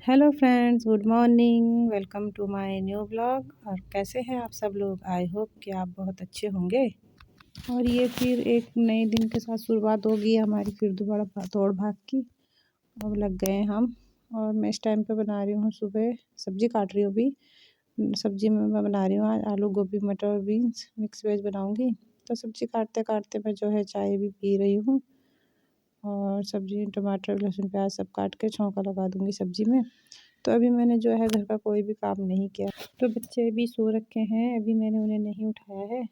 Hello friends, good morning. Welcome to my new blog. और कैसे हैं आप सब लोग? आई होप कि आप बहुत अच्छे होंगे। और ये फिर एक नए दिन के साथ शुरुआत होगी हमारी, फिर दोबारा दौड़ भाग की। अब लग गए हम। और मैं इस टाइम पे बना रही हूँ, सुबह सब्जी काट रही हूँ अभी। सब्जी में मैं बना रही हूँ आज आलू गोभी मटर और बीन्स मिक्स वेज बनाऊँगी। तो सब्जी काटते काटते मैं जो है चाय भी पी रही हूँ। और सब्जी टमाटर लहसुन प्याज सब काट के छौंका लगा दूँगी सब्जी में। तो अभी मैंने जो है घर का कोई भी काम नहीं किया। तो बच्चे भी सो रखे हैं, अभी मैंने उन्हें नहीं उठाया है।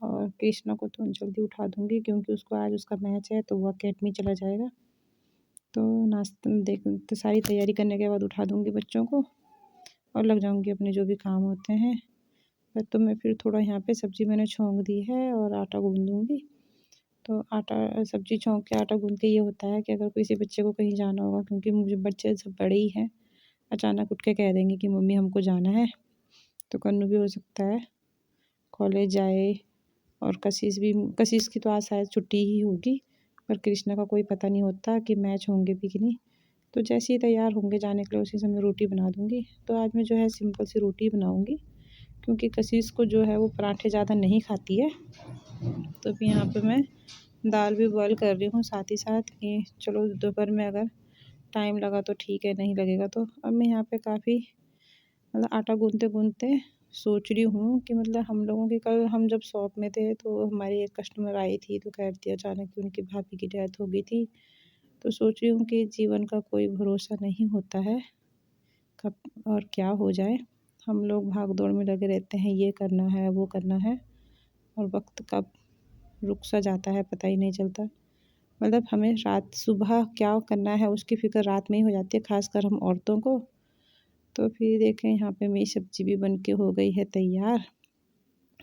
और कृष्णा को तो जल्दी उठा दूँगी क्योंकि उसको आज उसका मैच है, तो वो अकेडमी चला जाएगा। तो नाश्ता देख तो सारी तैयारी करने के बाद उठा दूँगी बच्चों को और लग जाऊँगी अपने जो भी काम होते हैं। तो मैं फिर थोड़ा यहाँ पे सब्ज़ी मैंने छौंक दी है और आटा गूँध दूँगी। तो आटा सब्ज़ी छौंक के आटा गूँध के ये होता है कि अगर किसी बच्चे को कहीं जाना होगा, क्योंकि मुझे बच्चे सब बड़े ही हैं, अचानक उठ के कह देंगे कि मम्मी हमको जाना है। तो कन्नू भी हो सकता है कॉलेज जाए, और कशिश की तो आज शायद छुट्टी ही होगी। पर कृष्णा का कोई पता नहीं होता कि मैच होंगे भी कि नहीं। तो जैसे ही तैयार होंगे जाने के लिए उसी समय रोटी बना दूँगी। तो आज मैं जो है सिंपल सी रोटी बनाऊँगी, क्योंकि कशिश को जो है वो पराठे ज़्यादा नहीं खाती है। तो अभी यहाँ पे मैं दाल भी बॉयल कर रही हूँ साथ ही साथ, कि चलो दोपहर में अगर टाइम लगा तो ठीक है, नहीं लगेगा तो। अब मैं यहाँ पे काफ़ी मतलब आटा गूँथते-गूँथते सोच रही हूँ कि मतलब हम लोगों की कल हम जब शॉप में थे तो हमारी एक कस्टमर आई थी, तो कह रही थी अचानक कि उनकी भाभी की डेथ हो गई थी। तो सोच रही हूँ कि जीवन का कोई भरोसा नहीं होता है, कब और क्या हो जाए। हम लोग भाग-दौड़ में लगे रहते हैं, ये करना है, वो करना है, और वक़्त कब रुक सा जाता है पता ही नहीं चलता। मतलब हमें रात सुबह क्या करना है उसकी फ़िक्र रात में ही हो जाती है, ख़ासकर हम औरतों को। तो फिर देखें यहाँ पे मेरी सब्ज़ी भी बन के हो गई है तैयार,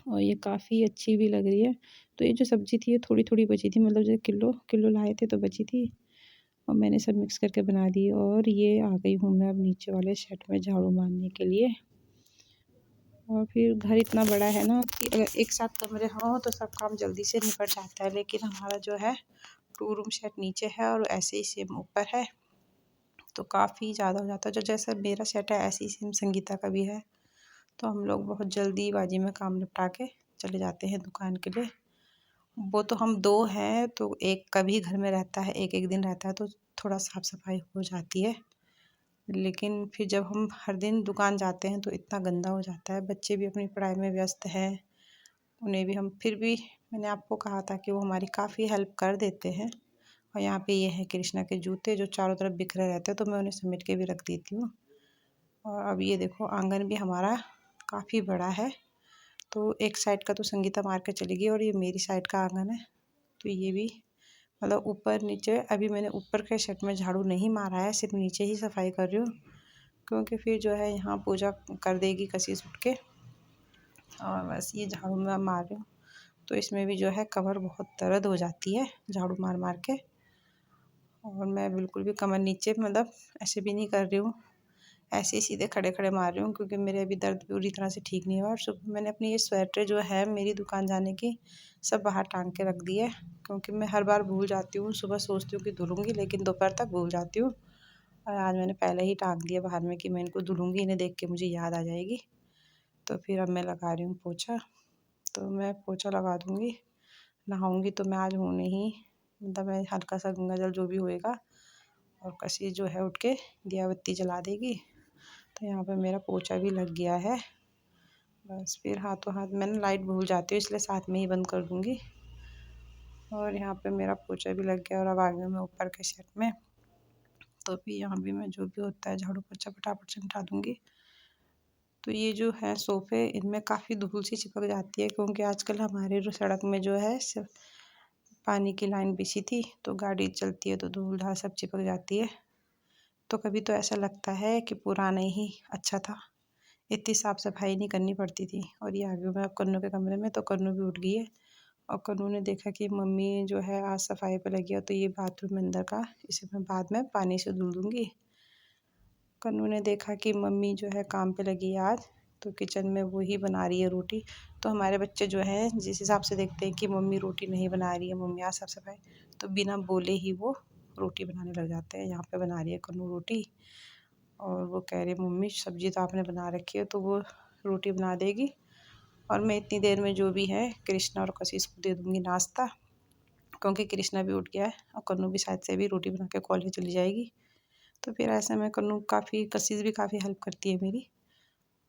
और ये काफ़ी अच्छी भी लग रही है। तो ये जो सब्ज़ी थी ये थोड़ी-थोड़ी बची थी, मतलब जो किलो किलो लाए थे तो बची थी, और मैंने सब मिक्स करके बना दी। और ये आ गई हूँ मैं अब नीचे वाले शेड में झाड़ू मारने के लिए। और फिर घर इतना बड़ा है ना कि अगर एक साथ कमरे हों तो सब काम जल्दी से निपट जाता है, लेकिन हमारा जो है 2 रूम शेड नीचे है और ऐसे ही सेम ऊपर है, तो काफ़ी ज़्यादा हो जाता है। जो जैसा मेरा सेट है ऐसे ही सेम संगीता का भी है। तो हम लोग बहुत जल्दीबाजी में काम निपटा के चले जाते हैं दुकान के लिए। वो तो हम 2 हैं, तो एक कभी घर में रहता है, एक-एक दिन रहता है, तो थोड़ा साफ़-सफ़ाई हो जाती है। लेकिन फिर जब हम हर दिन दुकान जाते हैं तो इतना गंदा हो जाता है। बच्चे भी अपनी पढ़ाई में व्यस्त हैं, उन्हें भी हम फिर भी मैंने आपको कहा था कि वो हमारी काफ़ी हेल्प कर देते हैं। और यहाँ पे ये है कृष्णा के जूते जो चारों तरफ बिखरे रहते हैं, तो मैं उन्हें समेट के भी रख देती हूँ। और अब ये देखो आंगन भी हमारा काफ़ी बड़ा है। तो एक साइड का तो संगीता मार के चली गई और ये मेरी साइड का आंगन है। तो ये भी मतलब ऊपर नीचे अभी मैंने ऊपर के शेड में झाड़ू नहीं मारा है, सिर्फ नीचे ही सफाई कर रही हूँ, क्योंकि फिर जो है यहाँ पूजा कर देगी कशिश उठ के। और बस ये झाड़ू मैं मार रही हूँ, तो इसमें भी जो है कमर बहुत दर्द हो जाती है झाड़ू मार मार के। और मैं बिल्कुल भी कमर नीचे मतलब ऐसे भी नहीं कर रही हूँ, ऐसे ही सीधे खड़े खड़े मार रही हूँ, क्योंकि मेरे अभी दर्द पूरी तरह से ठीक नहीं हुआ। और सुबह मैंने अपनी ये स्वेटर जो है मेरी दुकान जाने की सब बाहर टांग के रख दी है, क्योंकि मैं हर बार भूल जाती हूँ। सुबह सोचती हूँ कि धुलूँगी, लेकिन दोपहर तक भूल जाती हूँ। और आज मैंने पहले ही टांग दिया बाहर में कि मैं इनको धुलूँगी, इन्हें देख के मुझे याद आ जाएगी। तो फिर अब मैं लगा रही हूँ पोछा। तो मैं पोछा लगा दूँगी, नहाऊँगी तो मैं आज हूँ नहीं, मतलब मैं हल्का सा गंगा जल जो भी होएगा, और कशिश जो है उठ के दिया बत्ती जला देगी। तो यहाँ पे मेरा पोछा भी लग गया है। बस फिर हाथों हाथ मैं ना लाइट भूल जाती हूँ, इसलिए साथ में ही बंद कर दूँगी। और यहाँ पे मेरा पोछा भी लग गया, और अब आ गई मैं ऊपर के सेट में। तो फिर यहाँ भी मैं जो भी होता है झाड़ू पोछा फटाफट से निपटा दूँगी। तो ये जो है सोफ़े, इनमें काफ़ी धूल सी चिपक जाती है, क्योंकि आजकल हमारे जो सड़क में जो है पानी की लाइन बिछी थी, तो गाड़ी चलती है तो धूल धाल सब चिपक जाती है। तो कभी तो ऐसा लगता है कि पुराना ही अच्छा था, इतनी साफ़ सफाई नहीं करनी पड़ती थी। और ये आ गई मैं अब कन्नू के कमरे में, तो कन्नू भी उठ गई है। और कन्नू ने देखा कि मम्मी जो है आज सफाई पे लगी है, तो ये बाथरूम अंदर का इसे मैं बाद में पानी से धुल दूँगी। कन्नू ने देखा कि मम्मी जो है काम पे लगी है आज, तो किचन में वो ही बना रही है रोटी। तो हमारे बच्चे जो हैं जिस हिसाब से देखते हैं कि मम्मी रोटी नहीं बना रही है, मम्मी आज साफ सफाई, तो बिना बोले ही वो रोटी बनाने लग जाते हैं। यहाँ पे बना रही है कन्नू रोटी। और वो कह रही मम्मी सब्ज़ी तो आपने बना रखी है, तो वो रोटी बना देगी और मैं इतनी देर में जो भी है कृष्णा और कशिश को दे दूँगी नाश्ता, क्योंकि कृष्णा भी उठ गया है और कन्नू भी शायद से भी रोटी बना के कॉलेज चली जाएगी। तो फिर ऐसे में कन्नू कशिश भी काफ़ी हेल्प करती है मेरी,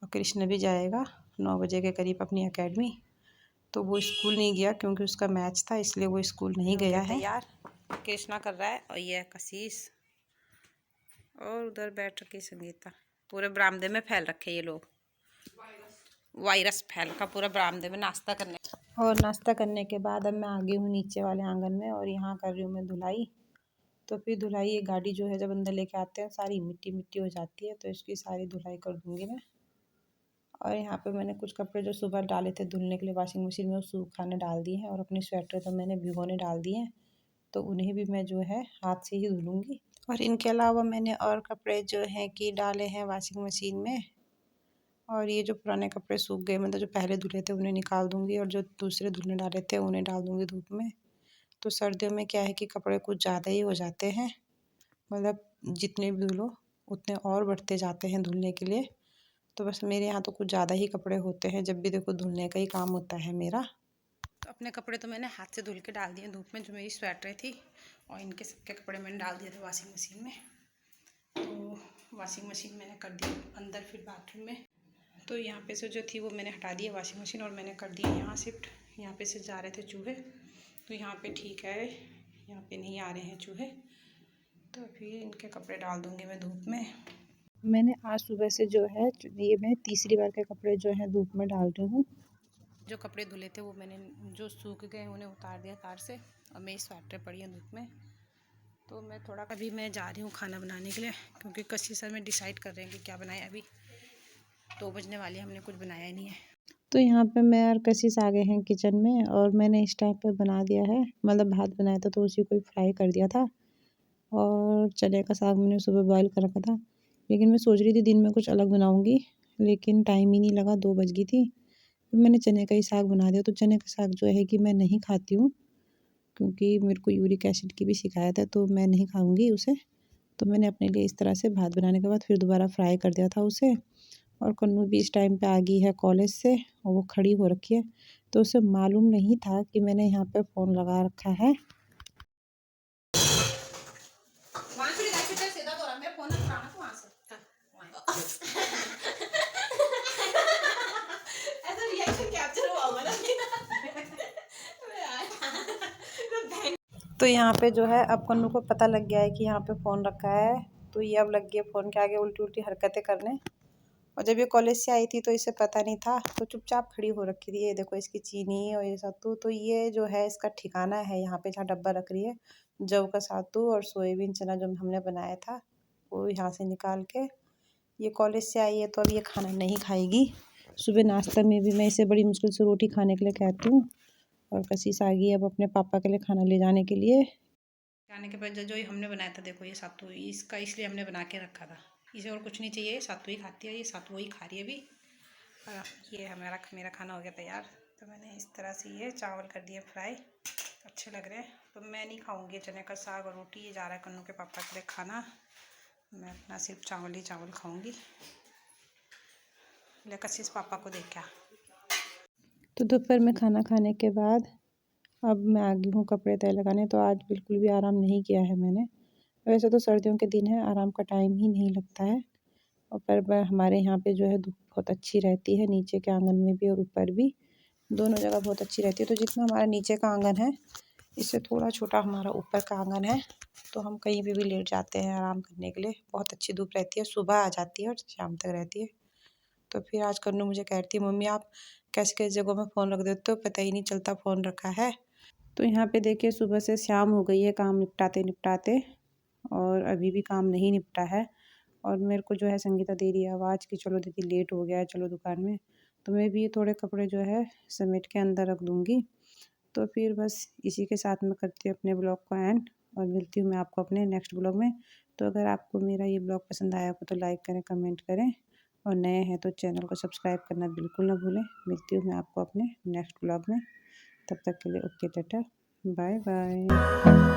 और कृष्णा भी जाएगा 9 बजे के करीब अपनी एकेडमी। तो वो स्कूल नहीं गया क्योंकि उसका मैच था, इसलिए वो स्कूल नहीं गया है। यार कृष्णा कर रहा है और ये कशिश, और उधर बैठ रखी संगीता। पूरे बरामदे में फैल रखे ये लोग, वायरस फैल रखा पूरा बरामदे में नाश्ता करने। और नाश्ता करने के बाद अब मैं आ गई हूँ नीचे वाले आंगन में और यहाँ कर रही हूँ मैं धुलाई। तो फिर धुलाई ये गाड़ी जो है जब अंदर लेके आते हैं सारी मिट्टी मिट्टी हो जाती है, तो इसकी सारी धुलाई कर दूँगी मैं। और यहाँ पे मैंने कुछ कपड़े जो सुबह डाले थे धुलने के लिए वॉशिंग मशीन में, वो सुखाने डाल दिए हैं, और अपने स्वेटर तो मैंने भिगोने डाल दिए हैं, तो उन्हें भी मैं जो है हाथ से ही धुलूँगी। और इनके अलावा मैंने और कपड़े जो हैं कि डाले हैं वॉशिंग मशीन में, और ये जो पुराने कपड़े सूख गए मतलब जो पहले धुले थे उन्हें निकाल दूँगी, और जो दूसरे धुलने डाले थे उन्हें डाल दूँगी धूप में। तो सर्दियों में क्या है कि कपड़े कुछ ज़्यादा ही हो जाते हैं, मतलब जितने भी धुलो उतने और बढ़ते जाते हैं धुलने के लिए। तो बस मेरे यहाँ तो कुछ ज़्यादा ही कपड़े होते हैं, जब भी देखो धुलने का ही काम होता है मेरा। तो अपने कपड़े तो मैंने हाथ से धुल के डाल दिए धूप में, जो मेरी स्वेटरें थी, और इनके सबके कपड़े मैंने डाल दिए थे वॉशिंग मशीन में। तो वॉशिंग मशीन मैंने कर दी अंदर फिर बाथरूम में। तो यहाँ पे से जो थी वो मैंने हटा दी है वॉशिंग मशीन, और मैंने कर दी यहाँ शिफ्ट। यहाँ पे से जा रहे थे चूहे, तो यहाँ पे ठीक है, यहाँ पे नहीं आ रहे हैं चूहे। तो फिर इनके कपड़े डाल दूँगी मैं धूप में। मैंने आज सुबह से जो है ये मैं तीसरी बार के कपड़े जो है धूप में डाल रही हूँ। जो कपड़े धुले थे वो मैंने जो सूख गए उन्हें उतार दिया तार से, और मेरी स्वेटर पड़ी है धूप में। तो मैं थोड़ा अभी मैं जा रही हूँ खाना बनाने के लिए, क्योंकि कशिश सर में डिसाइड कर रहे हैं कि क्या बनाए। अभी 2 बजने वाले, हमने कुछ बनाया नहीं है। तो यहाँ पे मैं और कशिश आ गए हैं किचन में, और मैंने इस टाइम पे बना दिया है, मतलब भात बनाया था तो उसी को फ्राई कर दिया था, और चने का साग मैंने सुबह बॉयल कर रखा था। लेकिन मैं सोच रही थी दिन में कुछ अलग बनाऊँगी, लेकिन टाइम ही नहीं लगा, 2 बज गई थी। फिर मैंने चने का ही साग बना दिया। तो चने का साग जो है कि मैं नहीं खाती हूँ, क्योंकि मेरे को यूरिक एसिड की भी शिकायत है, तो मैं नहीं खाऊँगी उसे। तो मैंने अपने लिए इस तरह से भात बनाने के बाद फिर दोबारा फ्राई कर दिया था उसे। और कन्नू भी इस टाइम पे आ गई है कॉलेज से, और वो खड़ी हो रखी है, तो उसे मालूम नहीं था कि मैंने यहाँ पे फ़ोन लगा रखा है। तो यहाँ पे जो है अब कन्नू को पता लग गया है कि यहाँ पे फ़ोन रखा है, तो ये अब लग गया फ़ोन के आगे उल्टी उल्टी हरकतें करने। और जब ये कॉलेज से आई थी तो इसे पता नहीं था, तो चुपचाप खड़ी हो रखी थी। ये देखो इसकी चीनी और ये सत्तू, तो ये जो है इसका ठिकाना है यहाँ पे जहाँ डब्बा रख रही है। जव का सत्तू और सोयाबीन चना जो हमने बनाया था वो यहाँ से निकाल के, ये कॉलेज से आई है तो अब ये खाना नहीं खाएगी। सुबह नाश्ता में भी मैं इसे बड़ी मुश्किल से रोटी खाने के लिए कहती हूँ, और कशिश आ गई अब अपने पापा के लिए खाना ले जाने के लिए। खाने के बाद जो हमने बनाया था, देखो ये सत्तू इसका इसलिए हमने बना के रखा था, इसे और कुछ नहीं चाहिए, सत्तू ही खाती है, ये सत्तू ही खा रही है अभी। ये मेरा खाना हो गया तैयार। तो मैंने इस तरह से ये चावल कर दिए फ्राई, अच्छे लग रहे हैं। तो मैं नहीं खाऊंगी चने का साग और रोटी, ये जा रहा है कन्नू के पापा के लिए खाना। मैं अपना सिर्फ चावल ही चावल खाऊंगी। ले कशिश पापा को देखा। तो दोपहर में खाना खाने के बाद अब मैं आ गई हूँ कपड़े तय लगाने। तो आज बिल्कुल भी आराम नहीं किया है मैंने। वैसे तो सर्दियों के दिन है, आराम का टाइम ही नहीं लगता है। और पर हमारे यहाँ पे जो है धूप बहुत अच्छी रहती है, नीचे के आंगन में भी और ऊपर भी, दोनों जगह बहुत अच्छी रहती है। तो जितना हमारा नीचे का आंगन है, इससे थोड़ा छोटा हमारा ऊपर का आंगन है, तो हम कहीं पे भी लेट जाते हैं आराम करने के लिए। बहुत अच्छी धूप रहती है, सुबह आ जाती है और शाम तक रहती है। तो फिर आज कन्नू मुझे कहती है मम्मी आप कैसे कैसे जगहों में फ़ोन रख देते हो, पता ही नहीं चलता फ़ोन रखा है। तो यहाँ पे देखिए सुबह से शाम हो गई है काम निपटाते निपटाते, और अभी भी काम नहीं निपटा है। और मेरे को जो है संगीता दे रही है आवाज़ कि चलो दीदी लेट हो गया है, चलो दुकान में। तो मैं भी थोड़े कपड़े जो है समेट के अंदर रख दूँगी। तो फिर बस इसी के साथ मैं करती हूँ अपने ब्लॉग को एंड, और मिलती हूँ मैं आपको अपने नेक्स्ट ब्लॉग में। तो अगर आपको मेरा ये ब्लॉग पसंद आया हो तो लाइक करें, कमेंट करें, और नए हैं तो चैनल को सब्सक्राइब करना बिल्कुल ना भूलें। मिलती हूँ मैं आपको अपने नेक्स्ट ब्लॉग में, तब तक के लिए ओके टाटा, बाय बाय।